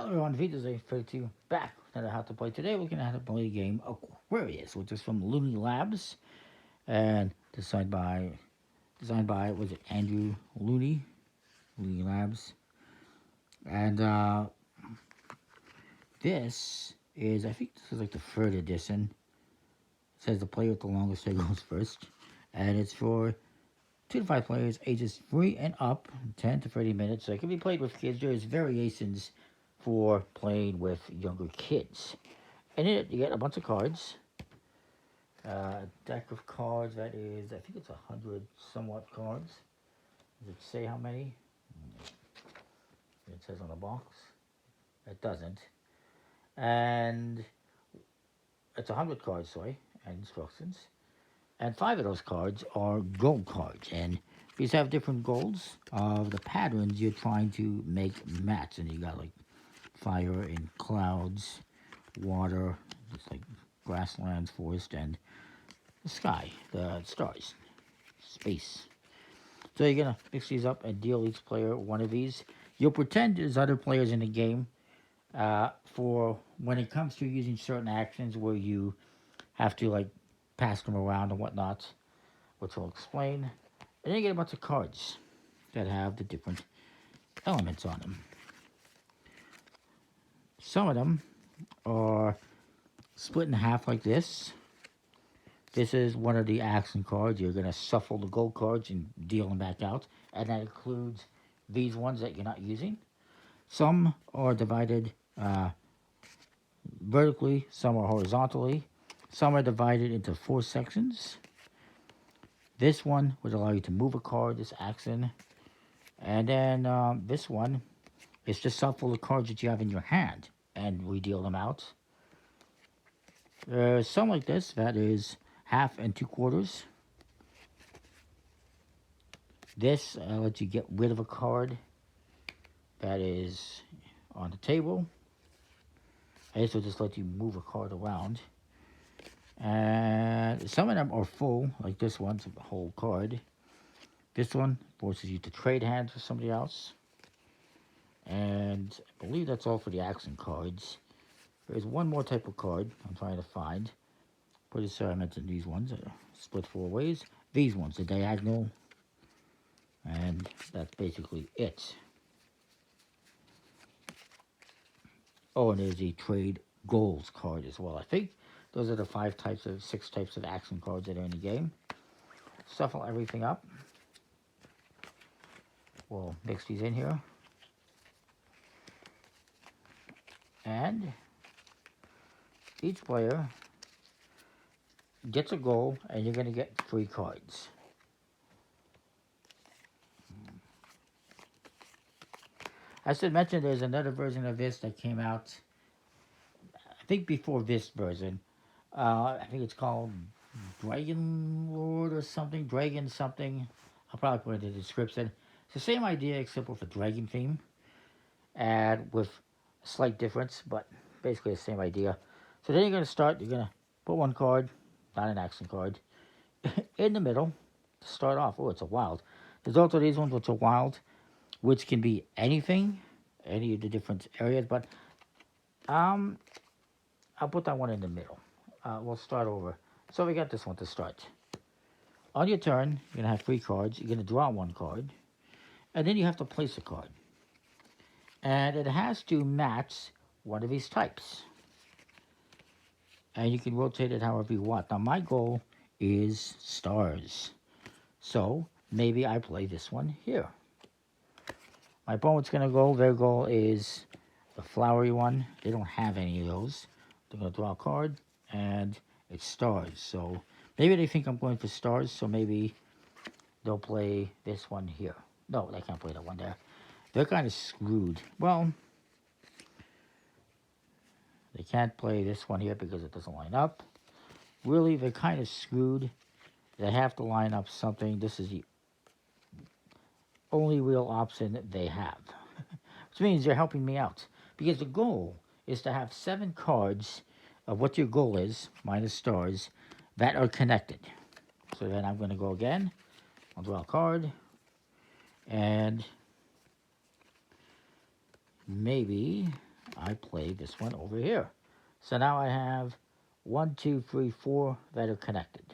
Hello everyone, Vito's A32 back with another How to Play. Today we're going to how to play the game Aquarius, which is from Looney Labs and designed by was it Andrew Looney Labs. And this is, I think this is like the third edition. It says the player with the longest stay goes first. And it's for 2 to 5 players, ages 3 and up, 10 to 30 minutes. So it can be played with kids. There's variations for playing with younger kids. And in it, you get a bunch of cards. A deck of cards that is, I think it's 100 somewhat cards. Does it say how many? It says on the box. It doesn't. And it's 100 cards, sorry, and instructions. And 5 of those cards are gold cards. And these have different goals of the patterns you're trying to make match. And you got like fire and clouds, water, just like grasslands, forest, and the sky, the stars, space. So you're going to mix these up and deal each player one of these. You'll pretend there's other players in the game for when it comes to using certain actions where you have to like pass them around and whatnot, which I'll explain. And then you get a bunch of cards that have the different elements on them. Some of them are split in half like this. This is one of the action cards. You're going to shuffle the gold cards and deal them back out. And that includes these ones that you're not using. Some are divided vertically, some are horizontally. Some are divided into 4 sections. This one would allow you to move a card, this action. And then this one is just shuffle the cards that you have in your hand and we deal them out. There's some like this that is 1/2 and 2/4. This lets you get rid of a card that is on the table. And this will just let you move a card around. And some of them are full, like this one's a whole card. This one forces you to trade hands with somebody else. And I believe that's all for the action cards. There's one more type of card I'm trying to find. Pretty sure I mentioned these ones are split 4 ways. These ones are diagonal. And that's basically it. Oh, and there's the trade goals card as well. I think those are the 6 types of action cards that are in the game. Shuffle everything up. We'll mix these in here. And each player gets a goal, and you're going to get 3 cards. I should mention there's another version of this that came out, I think before this version. I think it's called Dragon Lord or something, Dragon something. I'll probably put it in the description. It's the same idea except with a dragon theme and with a slight difference, but basically the same idea. So then you're going to start, you're going to put 1 card, not an action card, in the middle to start off. Oh, it's a wild. There's also these ones which are wild, which can be anything, any of the different areas, but I'll put that one in the middle. We'll start over. So we got this one to start. On your turn, you're going to have 3 cards. You're going to draw 1 card. And then you have to place a card. And it has to match one of these types. And you can rotate it however you want. Now my goal is stars. So maybe I play this one here. My opponent's going to go, their goal is the flowery one. They don't have any of those. They're going to draw a card, and it's stars. So maybe they think I'm going for stars, so maybe they'll play this one here. No, they can't play that one there. They're kind of screwed. Well, they can't play this one here because it doesn't line up. Really, they're kind of screwed. They have to line up something. This is the only real option that they have. Which means they're helping me out. Because the goal is to have 7 cards of what your goal is, minus stars, that are connected. So then I'm going to go again. I'll draw a card. And maybe I play this one over here. So now I have 1, 2, 3, 4 that are connected.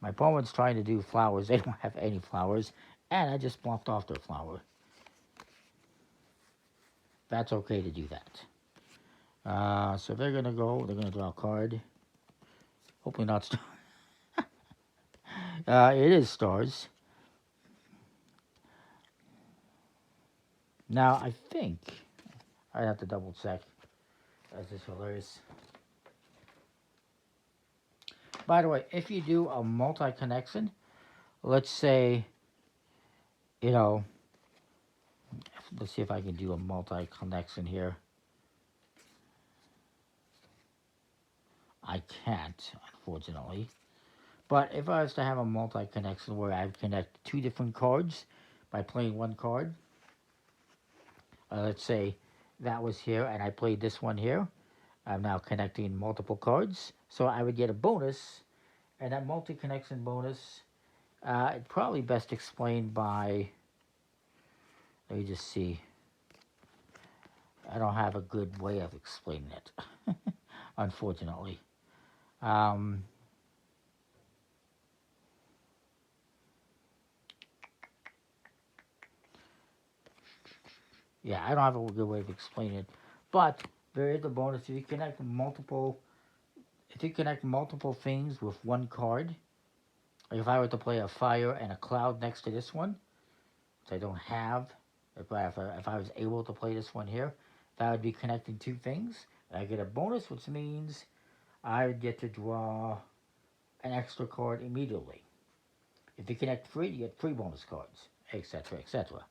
My opponent's trying to do flowers. They don't have any flowers. And I just blocked off their flower. That's okay to do that. So they're going to go. They're going to draw a card. Hopefully not stars. It is stars. Now, I think I have to double check. This is hilarious. By the way, if you do a multi-connection, let's say, you know, let's see if I can do a multi-connection here. I can't, unfortunately. But if I was to have a multi-connection where I connect 2 different cards by playing 1 card, let's say that was here and I played this one here. I'm now connecting multiple cards. So I would get a bonus, and that multi-connection bonus, it's probably best explained by, let me just see. I don't have a good way of explaining it, unfortunately. Yeah, I don't have a good way of explaining it, but there is a bonus if you connect multiple. If you connect multiple things with 1 card, like if I were to play a fire and a cloud next to this one, which I don't have, if I was able to play this one here, that would be connecting 2 things. And I get a bonus, which means I would get to draw an extra card immediately. If you connect 3, you get 3 bonus cards, etc., etc.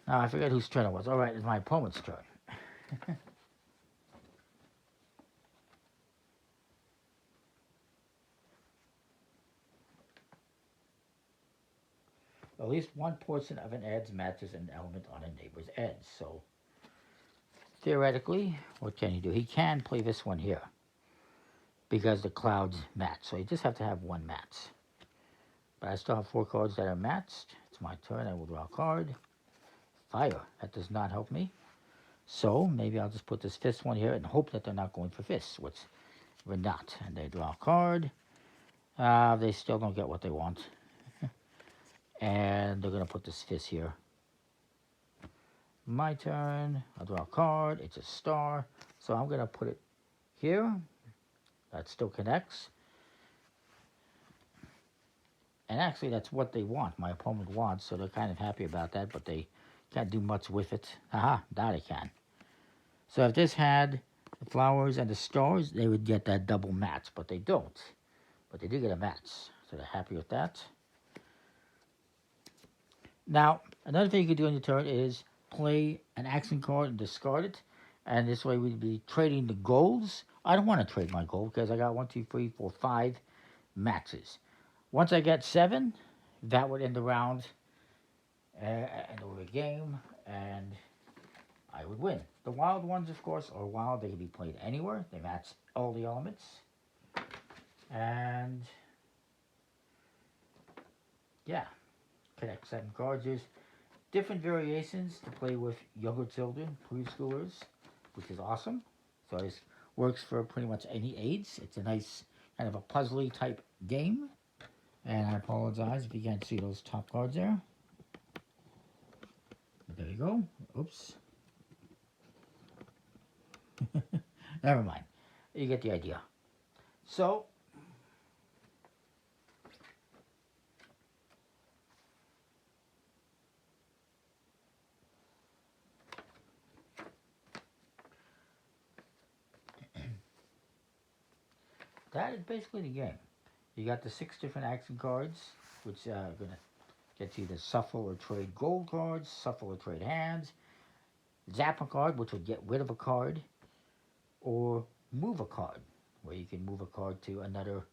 Now, I forget whose turn it was. All right, it's my opponent's turn. At least one portion of an edge matches an element on a neighbor's edge. So, theoretically, what can he do? He can play this one here because the clouds match. So, you just have to have 1 match. But I still have 4 cards that are matched. It's my turn. I will draw a card. Fire. That does not help me. So, maybe I'll just put this fifth one here and hope that they're not going for fists, which we're not. And they draw a card. They still don't get what they want. And they're going to put this fist here. My turn. I'll draw a card. It's a star. So I'm going to put it here. That still connects. And actually, that's what they want. My opponent wants, so they're kind of happy about that, but they can't do much with it. Aha, that I can. So if this had the flowers and the stars, they would get that double match, but they don't. But they do get a match, so they're happy with that. Now, another thing you can do on your turn is play an action card and discard it. And this way we'd be trading the golds. I don't want to trade my gold because I got 1, 2, 3, 4, 5 matches. Once I get 7, that would end the round, end the game, and I would win. The wild ones, of course, are wild. They can be played anywhere. They match all the elements. And, yeah, connect 7 cards. There's different variations to play with younger children, preschoolers, which is awesome. So this works for pretty much any age. It's a nice kind of a puzzly type game. And I apologize if you can't see those top cards there. But there you go. Oops. Never mind. You get the idea. So, that is basically the game. You got the 6 different action cards, which are going to get you the shuffle or trade gold cards, shuffle or trade hands, zap a card, which would get rid of a card, or move a card, where you can move a card to another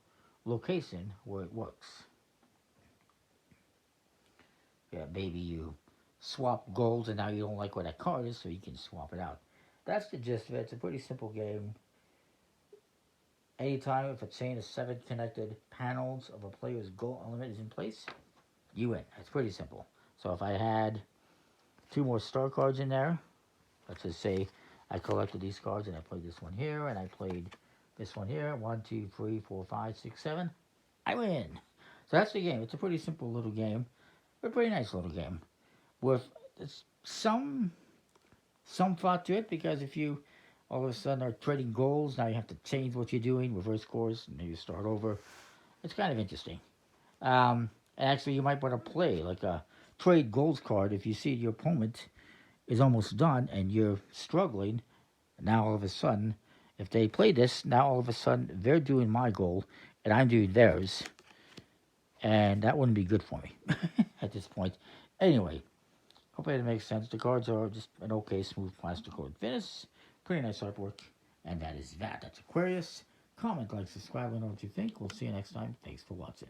location where it works. Yeah, maybe you swap golds and now you don't like where that card is, so you can swap it out. That's the gist of it. It's a pretty simple game. Anytime if a chain of 7 connected panels of a player's goal element is in place, you win. It's pretty simple. So if I had 2 more star cards in there, let's just say I collected these cards and I played this one here and I played this one here. 1, 2, 3, 4, 5, 6, 7. I win. So that's the game. It's a pretty simple little game, but a pretty nice little game with some thought to it, because if you all of a sudden are trading goals, now you have to change what you're doing, reverse course, and maybe start over. It's kind of interesting. And actually, you might want to play like a trade goals card if you see your opponent is almost done and you're struggling. Now all of a sudden, if they play this, now all of a sudden they're doing my goal and I'm doing theirs, and that wouldn't be good for me at this point. Anyway, hopefully it makes sense. The cards are just an okay smooth plastic card finish, pretty nice artwork, and that is that. That's Aquarius. Comment, like, subscribe, let me know what you think. We'll see you next time. Thanks for watching.